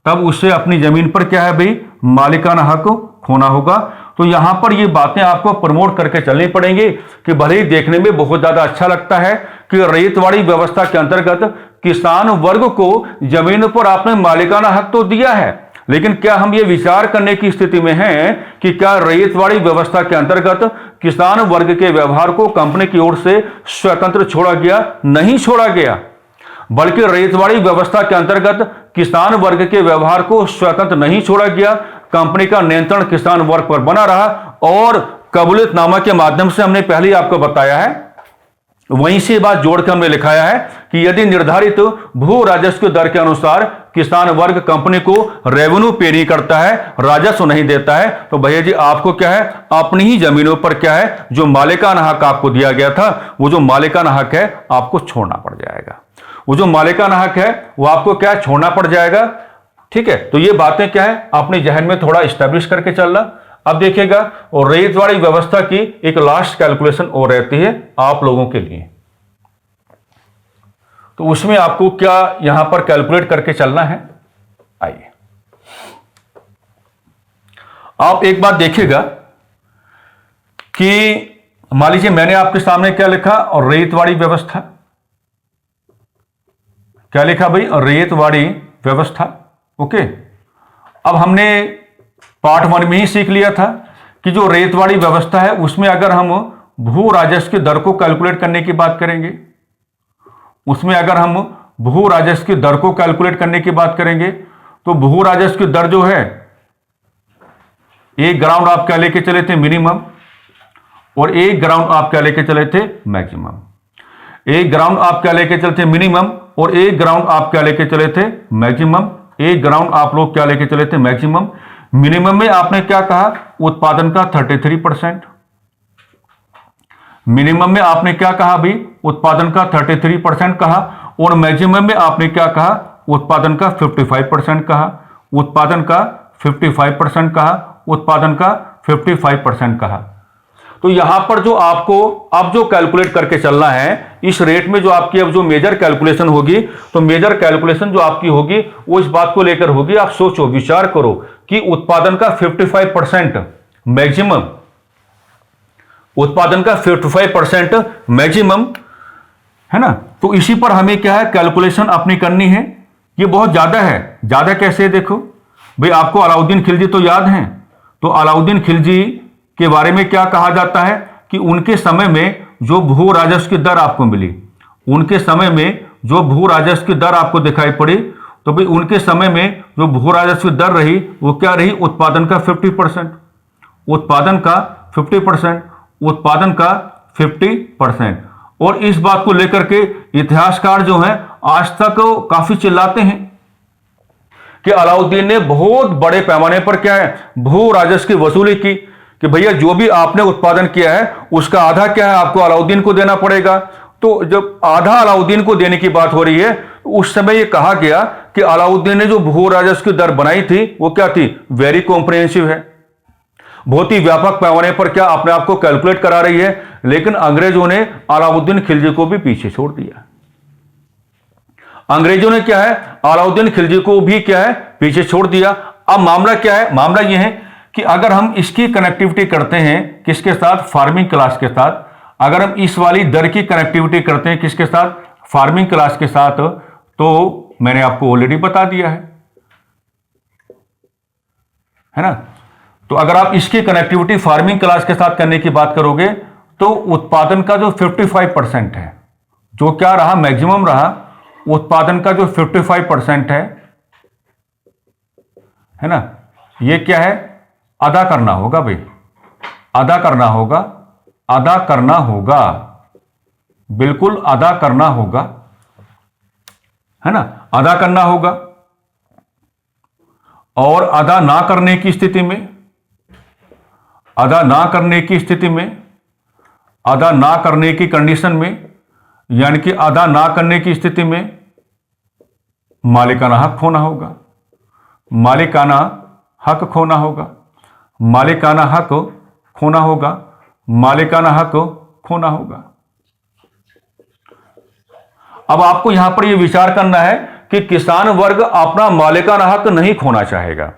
तब उसे अपनी जमीन पर क्या है भाई, मालिकाना हक खोना होगा। तो यहां पर ये बातें आपको प्रमोट करके चलनी पड़ेंगी कि भले ही देखने में बहुत ज्यादा अच्छा लगता है कि रैयतवाड़ी व्यवस्था के अंतर्गत किसान वर्ग को जमीन पर आपने मालिकाना हक तो दिया है, लेकिन क्या हम ये विचार करने की स्थिति में हैं कि क्या रैयतवाड़ी व्यवस्था के अंतर्गत किसान वर्ग के व्यवहार को कंपनी की ओर से स्वतंत्र छोड़ा गया? नहीं छोड़ा गया, बल्कि रैयतवाड़ी व्यवस्था के अंतर्गत किसान वर्ग के व्यवहार को स्वतंत्र नहीं छोड़ा गया। कंपनी का नियंत्रण किसान वर्ग पर बना रहा, और कबूलियतनामा के माध्यम से हमने पहले ही आपको बताया है, वहीं से बात जोड़कर हमने लिखाया है कि यदि निर्धारित भू राजस्व की दर के अनुसार किसान वर्ग कंपनी को रेवेन्यू पे नहीं करता है, राजस्व नहीं देता है, तो भैया जी आपको क्या है, अपनी ही जमीनों पर क्या है, जो मालिकाना हक आपको दिया गया था, वो जो मालिकाना हक है आपको छोड़ना पड़ जाएगा। वो जो मालिकाना हक है वो आपको क्या छोड़ना पड़ जाएगा। ठीक है, तो ये बातें क्या है, अपने जहन में थोड़ा स्टैब्लिश करके चलना। अब देखिएगा, और रैयतवाड़ी व्यवस्था की एक लास्ट कैलकुलेशन और रहती है आप लोगों के लिए, तो उसमें आपको क्या यहां पर कैलकुलेट करके चलना है। आइए आप एक बात देखिएगा कि मान लीजिए मैंने आपके सामने क्या लिखा, और रैयतवाड़ी व्यवस्था, क्या लिखा भाई, रैयतवाड़ी व्यवस्था। ओके, अब हमने पार्ट 1 में ही सीख लिया था कि जो रैयतवाड़ी व्यवस्था है उसमें अगर हम भू राजस्व की दर को कैलकुलेट करने की बात करेंगे, तो भू राजस्व की दर जो है, एक ग्राउंड आप क्या लेके चले थे, मिनिमम, और एक ग्राउंड आप क्या लेके चले थे, मैक्सिमम। एक ग्राउंड आप क्या लेके चले थे, मिनिमम, और एक ग्राउंड आप क्या लेके चले थे, मैक्सिमम। एक ग्राउंड आप लोग क्या लेके चले थे, मैक्सिमम। मिनिमम में आपने क्या कहा, उत्पादन का 33%। मिनिमम में आपने क्या कहा भी, उत्पादन का 33% कहा, और मैक्सिमम में आपने क्या कहा, उत्पादन का 55% कहा। उत्पादन का 55% कहा, उत्पादन का 55% कहा। तो यहां पर जो आपको अब जो कैलकुलेट करके चलना है, इस रेट में जो आपकी अब जो मेजर कैलकुलेशन होगी, तो मेजर कैलकुलेशन जो आपकी होगी वो इस बात को लेकर होगी, आप सोचो विचार करो कि उत्पादन का 55% मैक्सिमम, उत्पादन का 55% मैक्सिमम, है ना। तो इसी पर हमें क्या है, कैलकुलेशन अपनी करनी है। ये बहुत ज्यादा है। ज्यादा कैसे है, देखो भाई, आपको अलाउद्दीन खिलजी तो याद हैं। तो अलाउद्दीन खिलजी के बारे में क्या कहा जाता है कि उनके समय में जो भू राजस्व की दर आपको मिली, उनके समय में जो भू राजस्व की दर आपको दिखाई पड़ी, तो भाई उनके समय में जो भू राजस्व की दर रही वो क्या रही, उत्पादन का 50%, उत्पादन का 50%, उत्पादन का 50%। और इस बात को लेकर के इतिहासकार जो हैं आज तक काफी चिल्लाते हैं कि अलाउद्दीन ने बहुत बड़े पैमाने पर क्या है, भू राजस्व की वसूली की, कि भैया जो भी आपने उत्पादन किया है उसका आधा क्या है आपको अलाउद्दीन को देना पड़ेगा। तो जब आधा अलाउद्दीन को देने की बात हो रही है, उस समय यह कहा गया कि अलाउद्दीन ने जो भू राजस्व की दर बनाई थी वो क्या थी, वेरी कॉम्प्रिहेंसिव है, बहुत ही व्यापक पैमाने पर क्या अपने आप को कैलकुलेट करा रही है। लेकिन अंग्रेजों ने अलाउद्दीन खिलजी को भी पीछे छोड़ दिया। अंग्रेजों ने क्या है, अलाउद्दीन खिलजी को भी क्या है, पीछे छोड़ दिया। अब मामला क्या है, मामला यह है कि अगर हम इसकी कनेक्टिविटी करते हैं किसके साथ, फार्मिंग क्लास के साथ, अगर हम इस वाली दर की कनेक्टिविटी करते हैं किसके साथ, फार्मिंग क्लास के साथ, तो मैंने आपको ऑलरेडी बता दिया है ना। तो अगर आप इसकी कनेक्टिविटी फार्मिंग क्लास के साथ करने की बात करोगे तो उत्पादन का जो 55% है, जो क्या रहा, मैक्सिमम रहा, उत्पादन का जो 55% है ना, ये क्या है, अदा करना होगा भाई, अदा करना होगा, अदा करना होगा, बिल्कुल अदा करना होगा, है ना, अदा करना होगा। और अदा ना करने की स्थिति में, अदा ना करने की स्थिति में, अदा ना करने की कंडीशन में, यानी कि अदा ना करने की स्थिति में मालिकाना हक खोना होगा, मालिकाना हक खोना होगा, मालिकाना हक खोना होगा, मालिकाना हक खोना होगा। अब आपको यहां पर यह विचार करना है कि किसान वर्ग अपना मालिकाना हक नहीं खोना चाहेगा।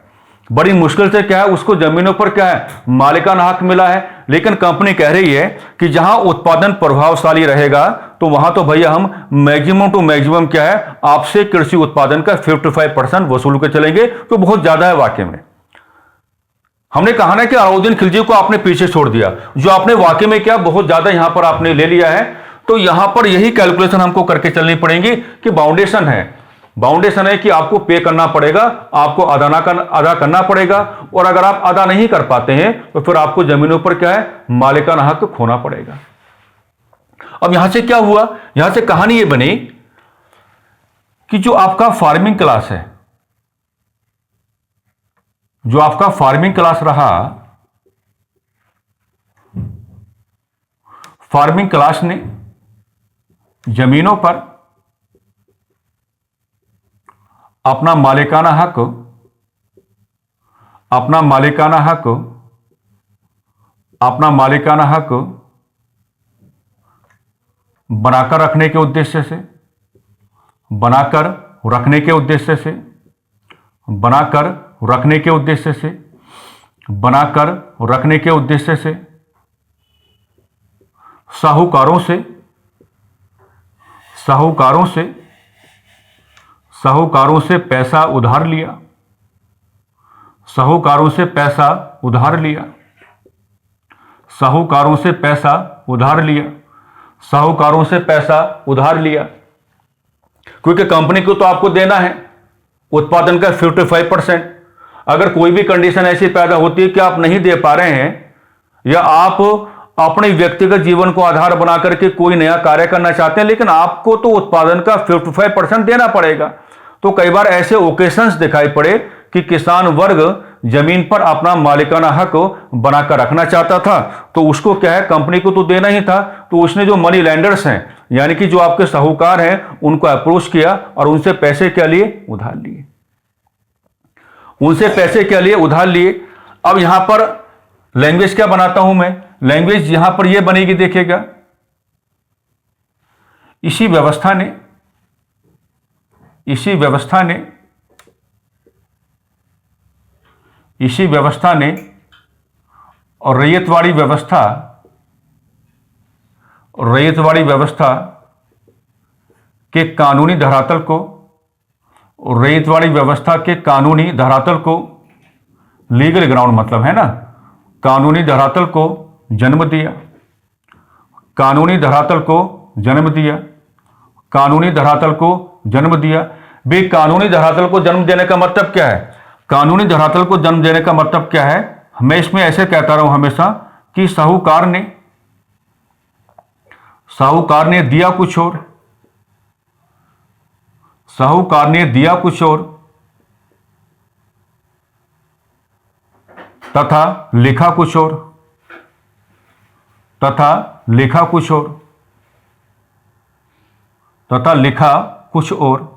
बड़ी मुश्किल से क्या है, उसको जमीनों पर क्या है, मालिकाना हक मिला है, लेकिन कंपनी कह रही है कि जहां उत्पादन प्रभावशाली रहेगा तो वहां तो भैया हम मैक्सिमम टू मैक्सिमम क्या है, आपसे कृषि उत्पादन का 55% वसूल के चलेंगे। तो बहुत ज्यादा है वाकई में। हमने कहा ना कि अलाउद्दीन खिलजी को आपने पीछे छोड़ दिया, जो आपने वाकई में क्या बहुत ज्यादा यहां पर आपने ले लिया है। तो यहां पर यही कैलकुलेशन हमको करके चलनी पड़ेगी कि बाउंडेशन है, बाउंडेशन है कि आपको पे करना पड़ेगा, आपको अदा करना पड़ेगा। और अगर आप अदा नहीं कर पाते हैं तो फिर आपको जमीनों पर क्या है, मालिकाना हक खोना पड़ेगा। अब यहां से क्या हुआ, यहां से कहानी ये बनी कि जो आपका फार्मिंग क्लास है, जो आपका फार्मिंग क्लास रहा, फार्मिंग क्लास ने जमीनों पर अपना मालिकाना हक, अपना मालिकाना हक, अपना मालिकाना हक बनाकर रखने के उद्देश्य से, बनाकर रखने के उद्देश्य से, बनाकर रखने के उद्देश्य से, बनाकर रखने के उद्देश्य से साहूकारों से, साहूकारों से, साहूकारों से पैसा उधार लिया, साहूकारों से पैसा उधार लिया, साहूकारों से पैसा उधार लिया, साहूकारों से पैसा उधार लिया। क्योंकि कंपनी को तो आपको देना है उत्पादन का 55%। अगर कोई भी कंडीशन ऐसी पैदा होती है कि आप नहीं दे पा रहे हैं, या आप अपने व्यक्तिगत जीवन को आधार बना करके कोई नया कार्य करना चाहते हैं, लेकिन आपको तो उत्पादन का 55% देना पड़ेगा, तो कई बार ऐसे ओकेशंस दिखाई पड़े कि किसान वर्ग जमीन पर अपना मालिकाना हक बनाकर रखना चाहता था, तो उसको क्या है, कंपनी को तो देना ही था। तो उसने जो मनी लैंडर्स हैं, यानी कि जो आपके साहूकार हैं, उनको अप्रोच किया और उनसे पैसे क्या लिए, उधार लिए, उनसे पैसे क्या लिए, उधार लिए। अब यहां पर लैंग्वेज क्या बनाता हूं मैं, लैंग्वेज यहां पर यह बनेगी, देखिएगा, इसी व्यवस्था ने और रैयतवाड़ी व्यवस्था के कानूनी धरातल को लीगल ग्राउंड मतलब है ना, कानूनी धरातल को जन्म दिया। बे कानूनी धरातल को जन्म देने का मतलब क्या है? कानूनी धरातल को जन्म देने का मतलब क्या है? मैं इसमें ऐसे कहता रहा हूं हमेशा कि साहूकार ने दिया कुछ और तथा लिखा कुछ और।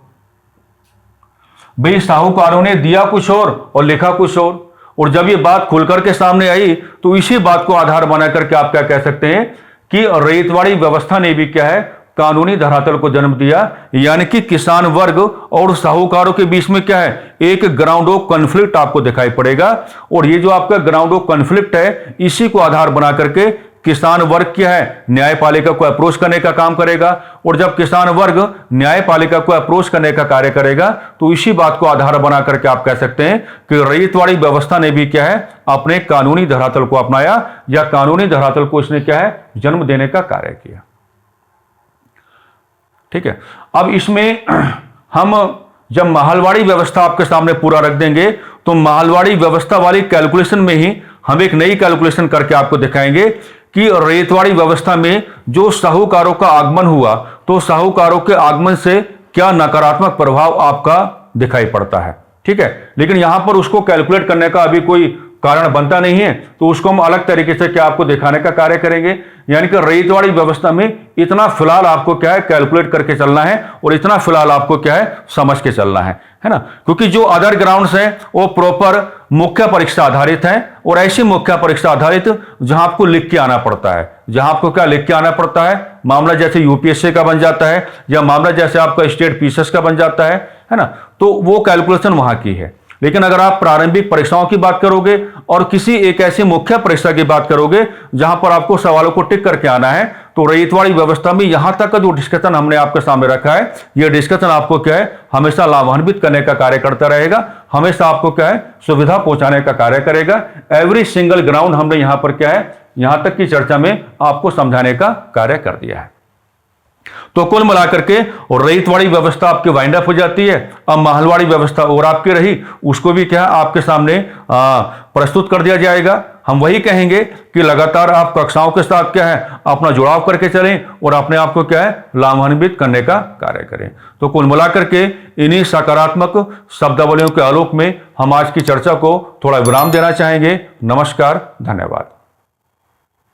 भाई साहूकारों ने दिया कुछ और लिखा कुछ और जब ये बात खुलकर के सामने आई तो इसी बात को आधार बना करके आप क्या कह सकते हैं कि रैयतवाड़ी व्यवस्था ने भी क्या है, कानूनी धरातल को जन्म दिया। यानी कि किसान वर्ग और साहूकारों के बीच में क्या है, एक ग्राउंड ऑफ कॉन्फ्लिक्ट आपको दिखाई पड़ेगा। और ये जो आपका ग्राउंड ऑफ कॉन्फ्लिक्ट है, इसी को आधार बना करके किसान वर्ग क्या है, न्यायपालिका को अप्रोच करने का काम करेगा। और जब किसान वर्ग न्यायपालिका को अप्रोच करने का कार्य करेगा तो इसी बात को आधार बना करके आप कह सकते हैं कि रैयतवाड़ी व्यवस्था ने भी क्या है, अपने कानूनी धरातल को अपनाया या कानूनी धरातल को इसने क्या है, जन्म देने का कार्य किया। ठीक है, अब इसमें हम जब माहलवाड़ी व्यवस्था आपके सामने पूरा रख देंगे तो माहलवाड़ी व्यवस्था वाली कैलकुलेशन में ही हम एक नई कैलकुलेशन करके आपको दिखाएंगे कि रैयतवाड़ी व्यवस्था में जो साहूकारों का आगमन हुआ तो साहूकारों के आगमन से क्या नकारात्मक प्रभाव आपका दिखाई पड़ता है। ठीक है, लेकिन यहां पर उसको कैलकुलेट करने का अभी कोई कारण बनता नहीं है, तो उसको हम अलग तरीके से क्या आपको दिखाने का कार्य करेंगे। यानी कि रैयतवाड़ी व्यवस्था में इतना फिलहाल आपको क्या है, कैलकुलेट करके चलना है और इतना फिलहाल आपको क्या है, समझ के चलना है ना। क्योंकि जो अदर ग्राउंड्स हैं वो प्रॉपर मुख्य परीक्षा आधारित हैं और ऐसी मुख्य परीक्षा आधारित जहां आपको लिख के आना पड़ता है, जहां आपको क्या लिख के आना पड़ता है, मामला जैसे यूपीएससी का बन जाता है या मामला जैसे आपका स्टेट पीसीएस का बन जाता है ना, तो वो कैलकुलेशन वहां की है। लेकिन अगर आप प्रारंभिक परीक्षाओं की बात करोगे और किसी एक ऐसी मुख्य परीक्षा की बात करोगे जहां पर आपको सवालों को टिक करके आना है, तो रैयतवाड़ी व्यवस्था में यहां तक का जो डिस्कशन हमने आपके सामने रखा है, यह डिस्कशन आपको क्या है, हमेशा लाभान्वित करने का कार्य करता रहेगा, हमेशा आपको क्या है, सुविधा पहुंचाने का कार्य करेगा। एवरी सिंगल ग्राउंड हमने यहां पर क्या है, यहां तक की चर्चा में आपको समझाने का कार्य कर दिया है। तो कुल मिलाकर के और रैयतवाड़ी व्यवस्था आपकी वाइंड अप हो जाती है। अब माहलवाड़ी व्यवस्था और आपकी रही, उसको भी क्या आपके सामने प्रस्तुत कर दिया जाएगा। हम वही कहेंगे कि लगातार आप कक्षाओं के साथ क्या है, अपना जुड़ाव करके चलें और अपने आप को क्या है, लाभान्वित करने का कार्य करें। तो कुल मिलाकर के इन्हीं सकारात्मक शब्दावलियों के आलोक में हम आज की चर्चा को थोड़ा विराम देना चाहेंगे। नमस्कार, धन्यवाद।